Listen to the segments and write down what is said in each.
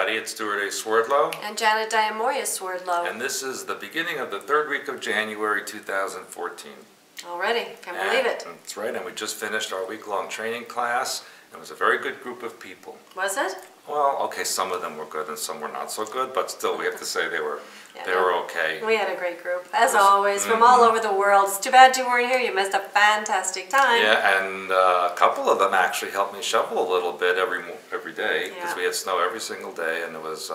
everybody. It's Stewart A. Swerdlow. And Janet Swerdlow. And this is the beginning of the third week of January 2014. Already, can't believe it. That's right, and we just finished our week-long training class. It was a very good group of people. Was it? Well, okay, some of them were good and some were not so good, but still we have to say they were okay. We had a great group, as always, from all over the world. It's too bad you weren't here. You missed a fantastic time. Yeah, and a couple of them actually helped me shovel a little bit every day, because we had snow every single day, and it was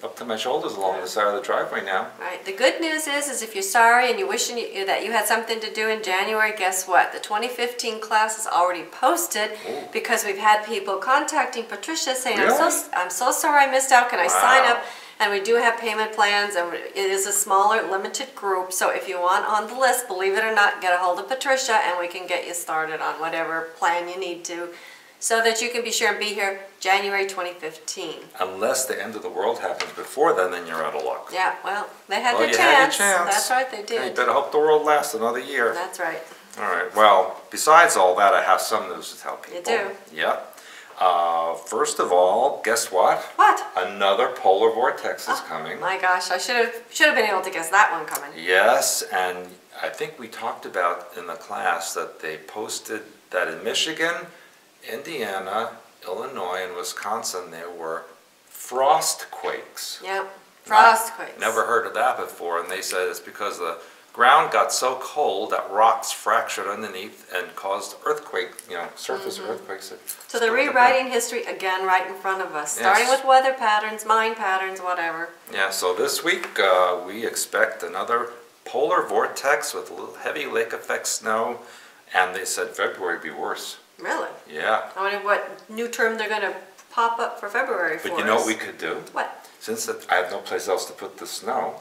up to my shoulders along the side of the driveway now. Right. The good news is if you're sorry and you're wishing that you had something to do in January, guess what? The 2015 class is already posted because we've had people contacting Patricia saying, Really? I'm so sorry I missed out. Can I sign up? And we do have payment plans, and it is a smaller, limited group. So if you want on the list, believe it or not, get a hold of Patricia and we can get you started on whatever plan you need to, so that you can be sure and be here January 2015. Unless the end of the world happens before then you're out of luck. Yeah, well, they had Well, their you chance. had your chance. That's right, they did. You better hope the world lasts another year. That's right. All right, well, besides all that, I have some news to tell people. You do? Yep. First of all, guess what? What? Another polar vortex is coming. My gosh, I should have been able to guess that one coming. Yes, and I think we talked about in the class that they posted that in Michigan, Indiana, Illinois, and Wisconsin there were frost quakes. Yep, frost quakes. Never heard of that before, and they said it's because the ground got so cold that rocks fractured underneath and caused earthquake, surface earthquakes. So they're rewriting history again right in front of us, starting with weather patterns, mind patterns, whatever. Yeah, so this week we expect another polar vortex with a little heavy lake effect snow, and they said February would be worse. Really? Yeah. I wonder what new term they're going to pop up for February for us. But you know what we could do? What? Since I have no place else to put the snow,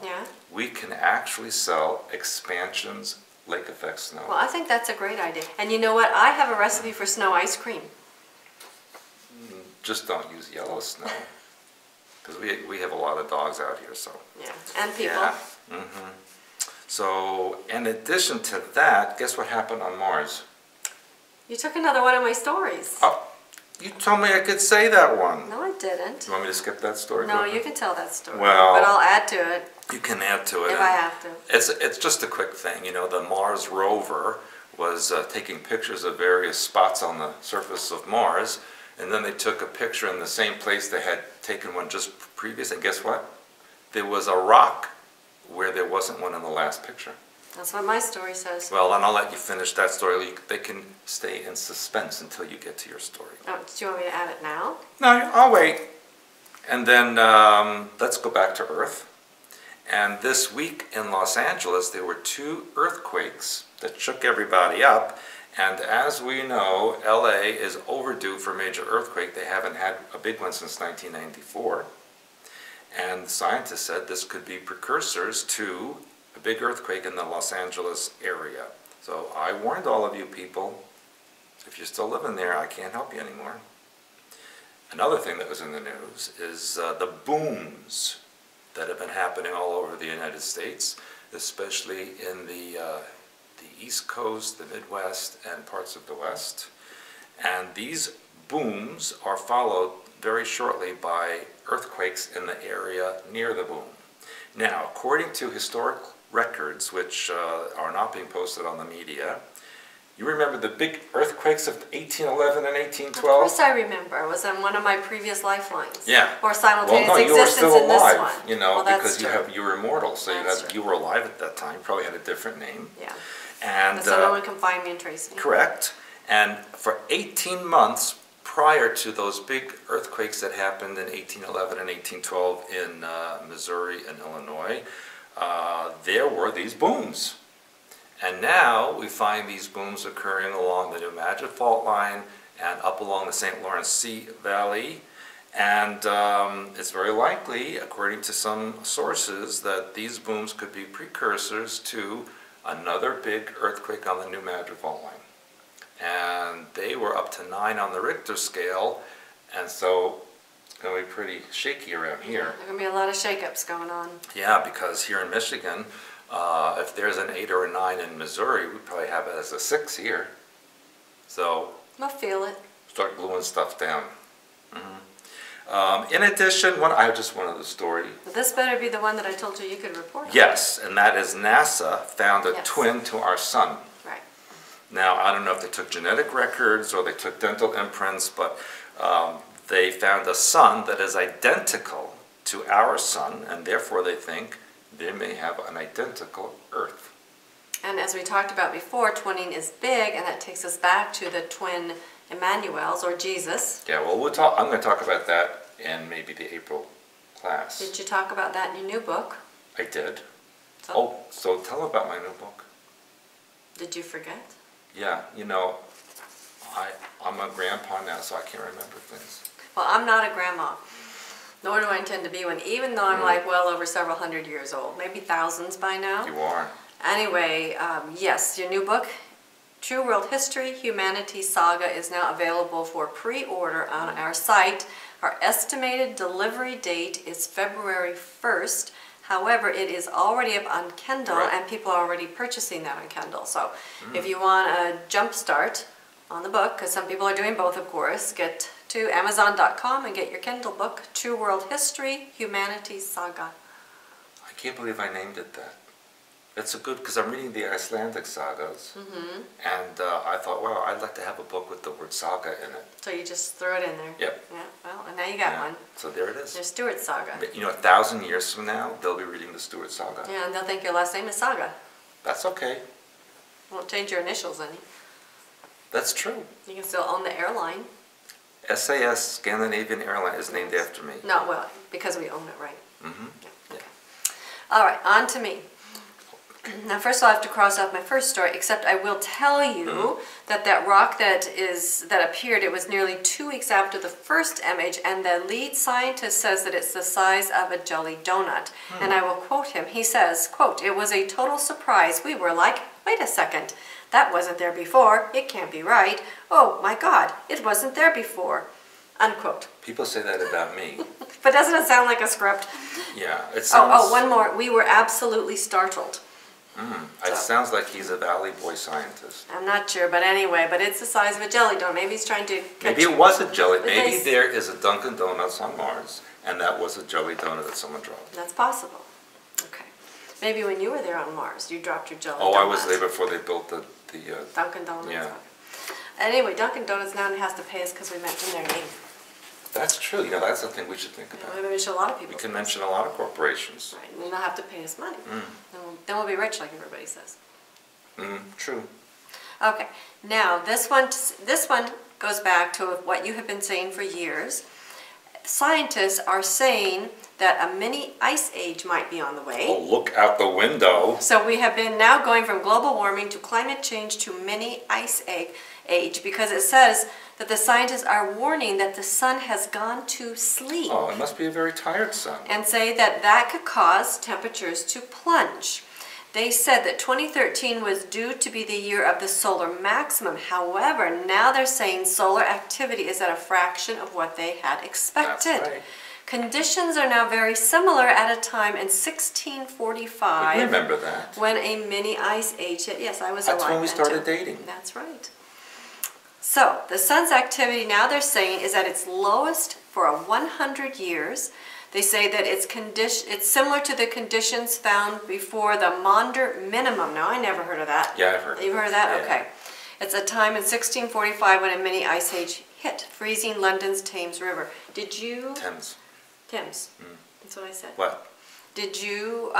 we can actually sell expansions lake effect snow. Well, I think that's a great idea. And you know what? I have a recipe for snow ice cream. Just don't use yellow snow, because we have a lot of dogs out here, so. Yeah, and people. Yeah. So, in addition to that, guess what happened on Mars? You took another one of my stories. Oh, you told me I could say that one. No, I didn't. You want me to skip that story? No, you can tell that story. Well, but I'll add to it. You can add to it. If I have to. It's just a quick thing. You know, the Mars rover was taking pictures of various spots on the surface of Mars, and then they took a picture in the same place they had taken one just previous, and guess what? There was a rock where there wasn't one in the last picture. That's what my story says. Well, then I'll let you finish that story. They can stay in suspense until you get to your story. Oh, do you want me to add it now? No, I'll wait. And then let's go back to Earth. And this week in Los Angeles, there were 2 earthquakes that shook everybody up. And as we know, LA is overdue for a major earthquake. They haven't had a big one since 1994. And scientists said this could be precursors to a big earthquake in the Los Angeles area. So I warned all of you people, if you're still living there, I can't help you anymore. Another thing that was in the news is the booms that have been happening all over the United States, especially in the East Coast, the Midwest, and parts of the West. And these booms are followed very shortly by earthquakes in the area near the boom. Now, according to historic records, which are not being posted on the media, you remember the big earthquakes of 1811 and 1812? Of course I remember. It was on one of my previous lifelines. Yeah. Or simultaneous existence in this one. Well, no, you were still alive, you know, well, because you were immortal, so you were alive at that time. You probably had a different name. Yeah. And so no one can find me and trace me. Correct. And for 18 months prior to those big earthquakes that happened in 1811 and 1812 in Missouri and Illinois, there were these booms. And now we find these booms occurring along the New Madrid Fault Line and up along the St. Lawrence Sea Valley. And it's very likely, according to some sources, that these booms could be precursors to another big earthquake on the New Madrid Fault Line. And they were up to 9 on the Richter scale, and so it's going to be pretty shaky around here. There are going to be a lot of shakeups going on. Yeah, because here in Michigan, if there's an 8 or a 9 in Missouri, we probably have it as a 6 here. So I'll feel it. Start gluing stuff down. In addition, I have just one other story. But this better be the one that I told you could report on. Yes, and that is NASA found a Yes. twin to our sun. Right. Now, I don't know if they took genetic records or they took dental imprints, but they found a sun that is identical to our sun, and therefore they think they may have an identical Earth. And as we talked about before, twinning is big, and that takes us back to the twin Emmanuels, or Jesus. Yeah, well, I'm going to talk about that in maybe the April class. Did you talk about that in your new book? I did. So, So tell them about my new book. did you forget? Yeah, I'm a grandpa now, so I can't remember things. Well, I'm not a grandma, nor do I intend to be one, even though I'm like well over several hundred years old, maybe thousands by now. You are. Anyway, yes, your new book, True World History, Humanity Saga, is now available for pre-order on our site. Our estimated delivery date is February 1st. However, it is already up on Kindle, Right. and people are already purchasing that on Kindle. So if you want a jump start on the book, because some people are doing both, of course, get to Amazon.com and get your Kindle book, True World History, Humanity Saga. I can't believe I named it that. It's a good, because I'm reading the Icelandic sagas, and I thought, wow, I'd like to have a book with the word saga in it. So you just threw it in there. Yep. Yeah, well, and now you got one. So there it is. There's Stewart Saga. 1,000 years from now, they'll be reading the Stewart saga. Yeah, and they'll think your last name is Saga. That's okay. Won't change your initials any. That's true. You can still own the airline. SAS, Scandinavian Airline, is named after me. No, well, because we own it, right? Mm-hmm. Yeah, okay. All right, on to me. Now, first I'll have to cross off my first story, except I will tell you that rock that appeared, it was nearly 2 weeks after the first image, and the lead scientist says that it's the size of a jelly donut. And I will quote him. He says, quote, "It was a total surprise. We were like, wait a second, that wasn't there before. It can't be right. Oh my God, it wasn't there before." Unquote. People say that about me. But doesn't it sound like a script? Yeah, it sounds... Oh, one more. We were absolutely startled. It sounds like he's a Valley Boy scientist. I'm not sure, but anyway, but it's the size of a jelly donut. Maybe he's trying to catch... Maybe it was a jelly. But Maybe they- there is a Dunkin' Donuts on Mars, and that was a jelly donut that someone dropped. That's possible. Okay. Maybe when you were there on Mars, you dropped your jelly donut. Oh, I was there before they built the Dunkin' Donuts. Yeah. Anyway, Dunkin' Donuts now has to pay us because we mentioned their name. That's true. That's the thing we should think about. We mention a lot of people. We can mention a lot of corporations. Right, and they'll have to pay us money. Then we'll be rich, like everybody says. True. Okay, now this one goes back to what you have been saying for years. Scientists are saying that a mini ice age might be on the way. Oh, look out the window. So we have been now going from global warming to climate change to mini ice age because it says that the scientists are warning that the sun has gone to sleep. Oh, it must be a very tired sun. And say that could cause temperatures to plunge. They said that 2013 was due to be the year of the solar maximum. However, now they're saying solar activity is at a fraction of what they had expected. That's right. Conditions are now very similar at a time in 1645. I remember that. When a mini ice age hit. Yes, I was alive That's when we then, started too. dating. That's right. So, the sun's activity now they're saying is at its lowest for 100 years. They say that it's similar to the conditions found before the Maunder minimum. Now, I never heard of that. Yeah, I've heard of You've heard of that? Yeah. Okay. It's a time in 1645 when a mini ice age hit, freezing London's Thames River. Did you... Thames. That's what I said. What? Did you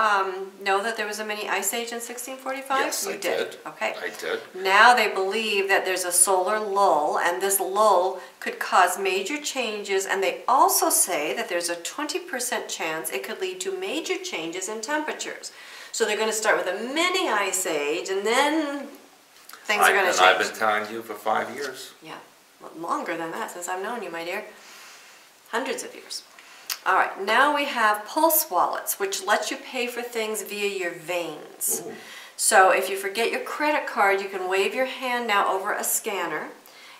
know that there was a mini ice age in 1645? Yes, you I did. Okay. I did. Now they believe that there's a solar lull, and this lull could cause major changes, and they also say that there's a 20% chance it could lead to major changes in temperatures. So they're going to start with a mini ice age, and then things are going to change. And I've been telling you for 5 years. Yeah, well, longer than that since I've known you, my dear. Hundreds of years. All right, now we have pulse wallets, which let you pay for things via your veins. Ooh. So if you forget your credit card, you can wave your hand now over a scanner,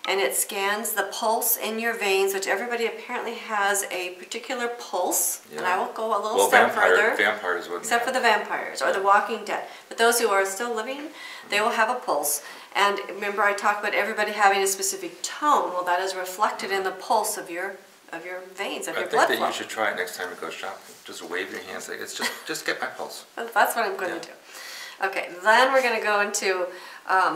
and it scans the pulse in your veins, which everybody apparently has a particular pulse. Yeah. And I will go a little step further. Vampires wouldn't Except for the vampires or the Walking Dead. But those who are still living, they will have a pulse. And remember I talked about everybody having a specific tone. Well, that is reflected in the pulse of your veins, of I your think blood that flow. you should try it next time you go shopping. Just wave your hands like it's just get my pulse. That's what I'm going to do. Okay, then we're going to go into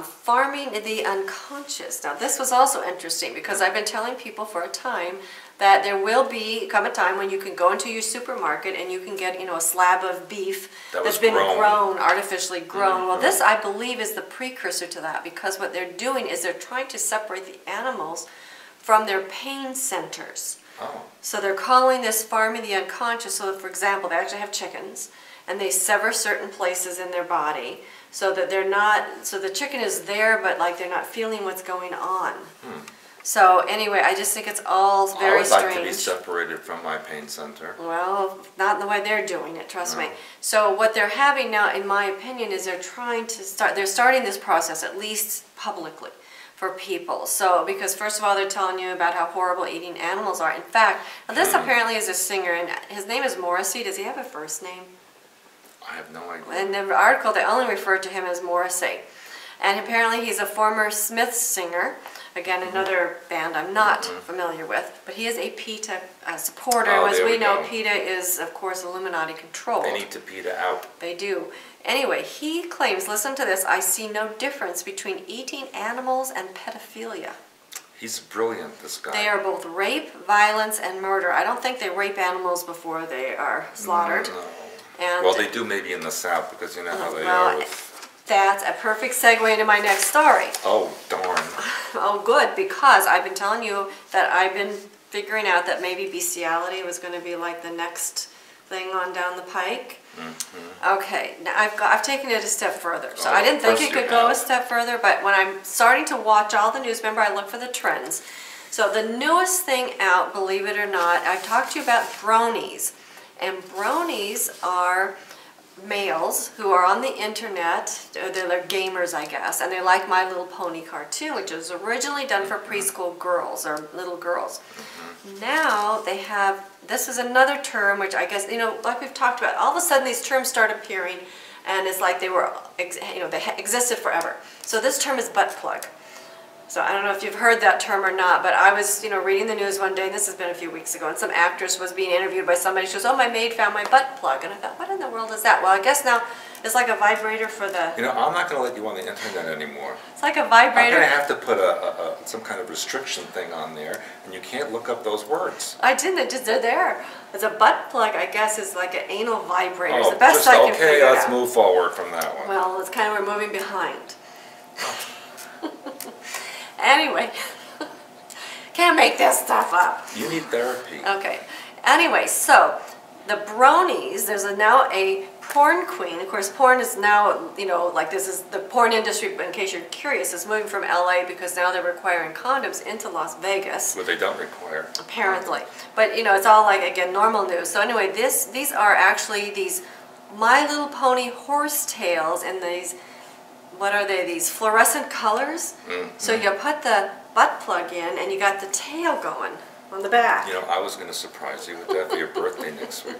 farming the unconscious. Now this was also interesting because I've been telling people for a time that there will come a time when you can go into your supermarket and you can get, a slab of beef that's been grown, artificially grown. Well, this I believe is the precursor to that, because what they're doing is they're trying to separate the animals from their pain centers. Oh. So they're calling this farming the unconscious. So for example, they actually have chickens and they sever certain places in their body so that they're not, so the chicken is there but like they're not feeling what's going on. So anyway, I just think it's all very strange. I would like to be separated from my pain center. Well, not in the way they're doing it, trust me. So what they're having now, in my opinion, is they're starting this process, at least publicly, for people. So, because first of all, they're telling you about how horrible eating animals are. In fact, now this apparently is a singer, and his name is Morrissey. Does he have a first name? I have no idea. In the article, they only refer to him as Morrissey. And apparently he's a former Smiths singer. Again, another band I'm not familiar with. But he is a PETA supporter. As we know, PETA is, of course, Illuminati controlled. They need to PETA out. They do. Anyway, he claims, listen to this, I see no difference between eating animals and pedophilia. He's brilliant, this guy. They are both rape, violence, and murder. I don't think they rape animals before they are slaughtered. No. And well, they do maybe in the South, because you know how they are with... That's a perfect segue into my next story. Oh, darn. Oh, good, because I've been telling you that I've been figuring out that maybe bestiality was going to be like the next thing on down the pike. Okay, now I've taken it a step further. So I didn't think it could go a step further, but when I'm starting to watch all the news, remember I look for the trends. So the newest thing out, believe it or not, I've talked to you about bronies. And bronies are males who are on the internet, they're gamers I guess, and they like My Little Pony cartoon, which was originally done for preschool girls or little girls. Now they have, this is another term which I guess, like we've talked about, all of a sudden these terms start appearing and it's like they were, they existed forever. So this term is butt plug. So I don't know if you've heard that term or not, but I was, reading the news one day, and this has been a few weeks ago, and some actress was being interviewed by somebody. She goes, "Oh, my maid found my butt plug." And I thought, what in the world is that? Well, I guess now it's like a vibrator for the... I'm not going to let you on the internet anymore. It's like a vibrator. I'm going to have to put some kind of restriction thing on there, and you can't look up those words. I didn't, they're there. It's a butt plug, I guess, is like an anal vibrator. It's the best I can figure okay, let's out. move forward from that one. Well, it's kind of, we're moving behind. Anyway, can't make this stuff up. You need therapy. Okay. Anyway, so the bronies, there's now a porn queen. Of course, porn is now, like this is the porn industry, in case you're curious, is moving from LA because now they're requiring condoms into Las Vegas. Well, they don't require. Apparently. But, it's all like, again, normal news. So anyway, these are actually these My Little Pony horsetails in these, what are they, these fluorescent colors? So you put the butt plug in and you got the tail going on the back. I was going to surprise you with that for your birthday next week.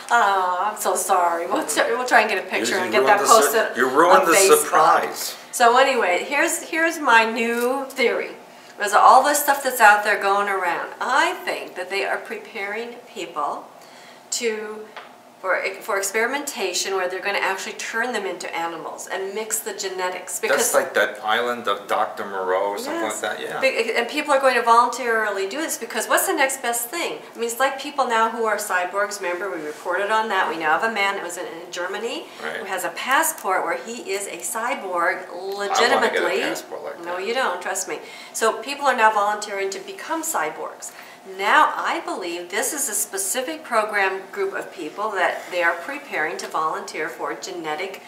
Oh, I'm so sorry. We'll try and get a picture and get that posted. You ruined the Facebook. surprise. So anyway, here's my new theory. There's all this stuff that's out there going around. I think that they are preparing people for experimentation where they're going to actually turn them into animals and mix the genetics. Because that's like that island of Dr. Moreau or something like that, yeah. And people are going to voluntarily do this because what's the next best thing? I mean, it's like people now who are cyborgs. Remember, we reported on that. We now have a man that was in Germany who has a passport where he is a cyborg legitimately. I want to get a passport like that. No, you don't, trust me. So people are now volunteering to become cyborgs. Now, I believe this is a specific program group of people that they are preparing to volunteer for genetic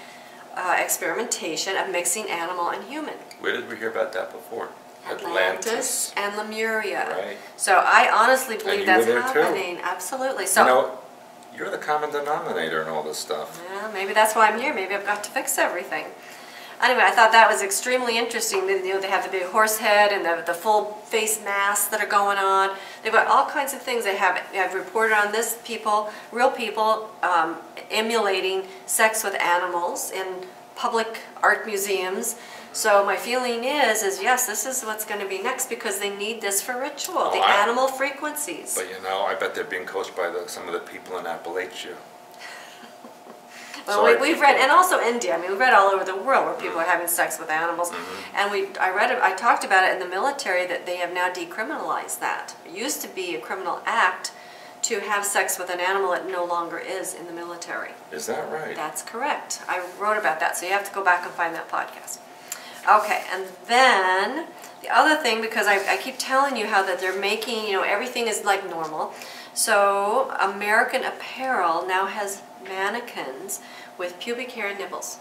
experimentation of mixing animal and human. Where did we hear about that before? Atlantis and Lemuria. Right. So I honestly believe that's happening. Too. Absolutely. So you're the common denominator in all this stuff. Yeah, maybe that's why I'm here. Maybe I've got to fix everything. Anyway, I thought that was extremely interesting. They have the big horse head and the full face masks that are going on. They've got all kinds of things. They have reported on real people emulating sex with animals in public art museums. So my feeling is yes, this is what's going to be next because they need this for ritual, the animal frequencies. But you know, I bet they're being coached by some of the people in Appalachia. Well, we've read, and also India. I mean, we've read all over the world where people are having sex with animals, and I talked about it in the military that they have now decriminalized that. It used to be a criminal act to have sex with an animal. It no longer is in the military. Is that right? That's correct. I wrote about that, so you have to go back and find that podcast. Okay, and then the other thing, because I keep telling you how that they're making, everything is like normal. So American Apparel now has mannequins with pubic hair and nipples.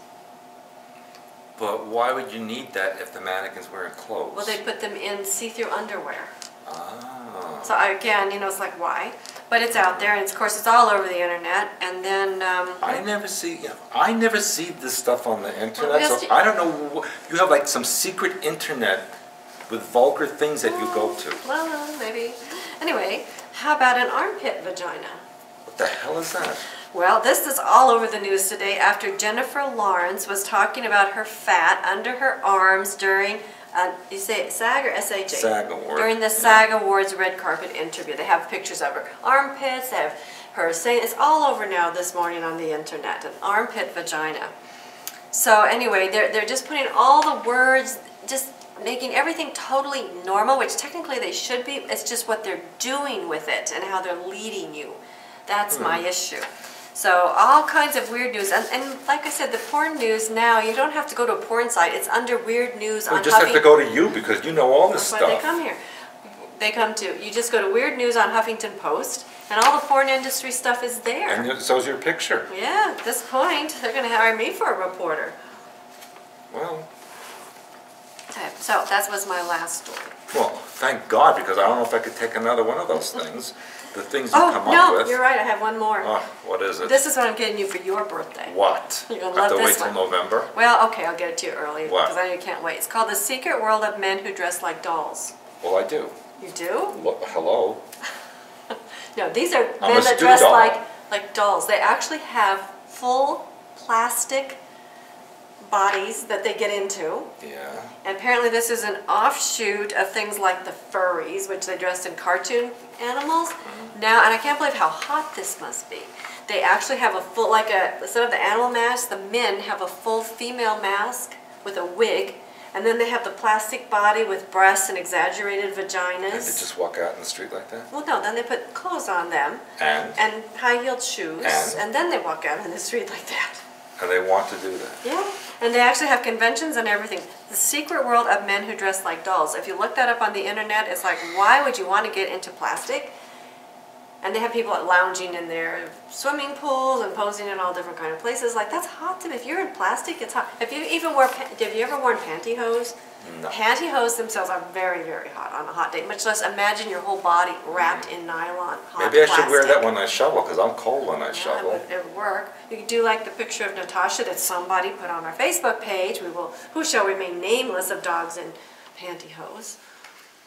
But why would you need that if the mannequin's wearing clothes? Well, they put them in see-through underwear. Ah. So again, it's like, why? But it's out there, and of course it's all over the internet. And then I never see this stuff on the internet. So I don't know. You have like some secret internet with vulgar things that you go to. Well, maybe. Anyway, how about an armpit vagina? What the hell is that? Well, this is all over the news today after Jennifer Lawrence was talking about her fat under her arms during, you say it SAG or SAG? SAG Awards. During the SAG Awards red carpet interview. They have pictures of her armpits, they have her saying, it's all over now this morning on the internet, an armpit vagina. So anyway, they're just putting all the words, just making everything totally normal, which technically they should be. It's just what they're doing with it and how they're leading you. That's my issue. So all kinds of weird news, and like I said, the porn news now, you don't have to go to a porn site. It's under weird news on Huffington. You just have to go to you because you know all this stuff. That's why they come here. They come to, you just go to weird news on Huffington Post, and all the porn industry stuff is there. And so's your picture. Yeah, at this point, they're going to hire me for a reporter. Well. Okay, so that was my last story. Well, thank God, because I don't know if I could take another one of those things. The things you come up with. Oh, no, you're right. I have one more. Oh, what is it? This is what I'm getting you for your birthday. What? You're going to love this one. I have to wait till November? Well, okay, I'll get it to you early. What? Because I know you can't wait. It's called The Secret World of Men Who Dress Like Dolls. Well, I do. You do? Hello? No, these are men that dress like dolls. They actually have full plastic bodies that they get into. Yeah. And apparently this is an offshoot of things like the furries, which they dressed in cartoon animals. Now, and I can't believe how hot this must be. They actually have a full, instead of the animal mask, the men have a full female mask with a wig. And then they have the plastic body with breasts and exaggerated vaginas. And they just walk out in the street like that? Well, no, then they put clothes on them. And high-heeled shoes. And then they walk out in the street like that. And they want to do that? Yeah. And they actually have conventions and everything. The Secret World of Men Who Dress Like Dolls. If you look that up on the internet, it's like, why would you want to get into plastic? And they have people lounging in their swimming pools and posing in all different kind of places. Like, that's hot to me. If you're in plastic, it's hot. Have you ever worn pantyhose? No. Pantyhose themselves are very, very hot on a hot day. Much less imagine your whole body wrapped in nylon. Maybe I should wear that when I shovel, because I'm cold when I shovel. It would work. You could do like the picture of Natasha that somebody put on our Facebook page. Who shall remain nameless, of dogs in pantyhose.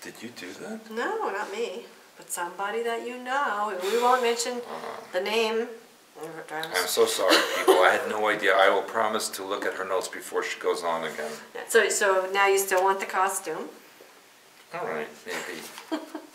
Did you do that? No, not me. But somebody that you know. We won't mention the name. I'm so sorry, people. I had no idea. I will promise to look at her notes before she goes on again. So now you still want the costume? All right, maybe.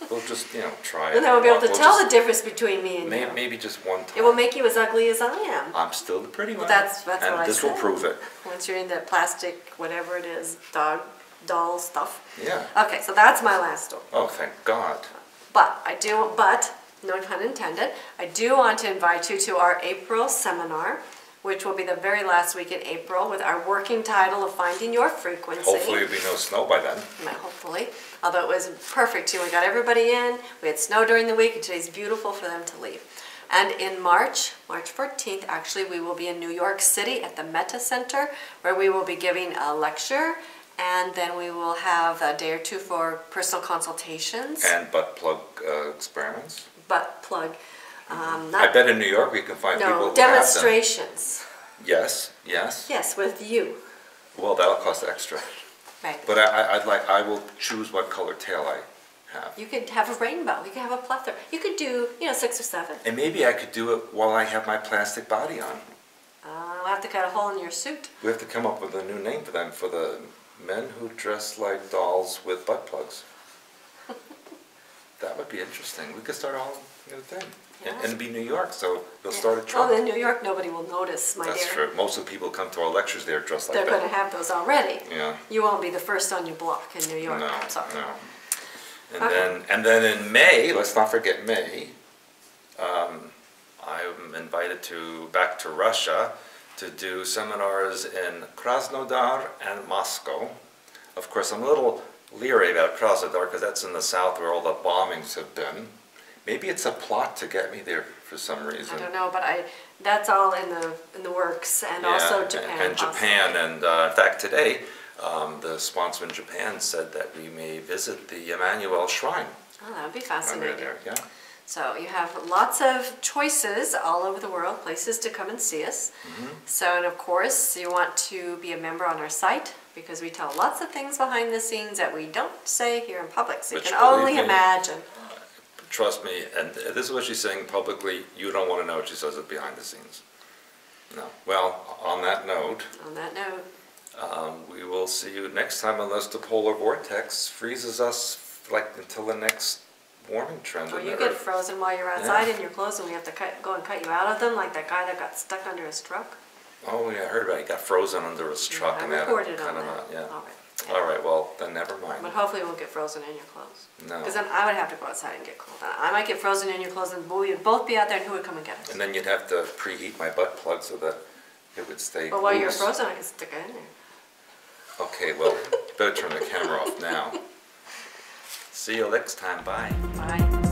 We'll just, try it. Then we'll be able to tell the difference between me and you. Maybe just one time. It will make you as ugly as I am. I'm still the pretty one. Well, that's what I said. And this will prove it. Once you're in that plastic, whatever it is, doll stuff. Yeah. Okay, so that's my last story. Oh, thank God. But, no pun intended, I do want to invite you to our April seminar, which will be the very last week in April, with our working title of Finding Your Frequency. Hopefully there'll be no snow by then. Hopefully. Although it was perfect too. We got everybody in, we had snow during the week, and today's beautiful for them to leave. And in March 14th, actually, we will be in New York City at the Meta Center, where we will be giving a lecture, and then we will have a day or two for personal consultations. And butt plug experiments. Butt plug. I bet in New York we can find people who demonstrations. Have them. Yes, yes. Yes, with you. Well, that'll cost extra. Right. But I will choose what color tail I have. You could have a rainbow. You could have a plethora. You could do, 6 or 7. And maybe I could do it while I have my plastic body on. Well, have to cut a hole in your suit. We have to come up with a new name for them, for the men who dress like dolls with butt plugs. That would be interesting. We could start a whole new thing. Yeah. And it'd be New York, so they'll Yeah. start a trend. Well, in New York, nobody will notice, my That's dear. true. Most of the people who come to our lectures, they're dressed like They're that. going to have those already. Yeah. You won't be the first on your block in New York. No, So. no. And Okay. then in May, let's not forget May, I'm invited back to Russia to do seminars in Krasnodar and Moscow. Of course, I'm a little leery about Krasnodar because that's in the south where all the bombings have been. Maybe it's a plot to get me there for some reason. I don't know, but that's all in the works, and also Japan. And Japan, and in fact today, the sponsor in Japan said that we may visit the Emmanuel Shrine. Oh, that would be When we're fascinating. there, yeah. So you have lots of choices all over the world, places to come and see us. So, and of course, you want to be a member on our site because we tell lots of things behind the scenes that we don't say here in public. So Which, you can only believe me, imagine. Trust me, and this is what she's saying publicly, you don't want to know what she says behind the scenes. No. Well, on that note, On that note, we will see you next time unless the polar vortex freezes us like until the next warming trend. or in you the get Earth. frozen while you're outside in your clothes and we have to go and cut you out of them, like that guy that got stuck under his truck. Oh yeah, I heard about it. He got frozen under his truck I and that reported kind on of that. yeah. All right. All right, well then never mind. But hopefully we won't get frozen in your clothes. No. Because then I would have to go outside and get cold. I might get frozen in your clothes and we would both be out there and who would come and get us? And then you'd have to preheat my butt plug so that it would stay But while you're loose. frozen, I can stick it in there. Okay, well, better turn the camera off now. See you next time. Bye. Bye.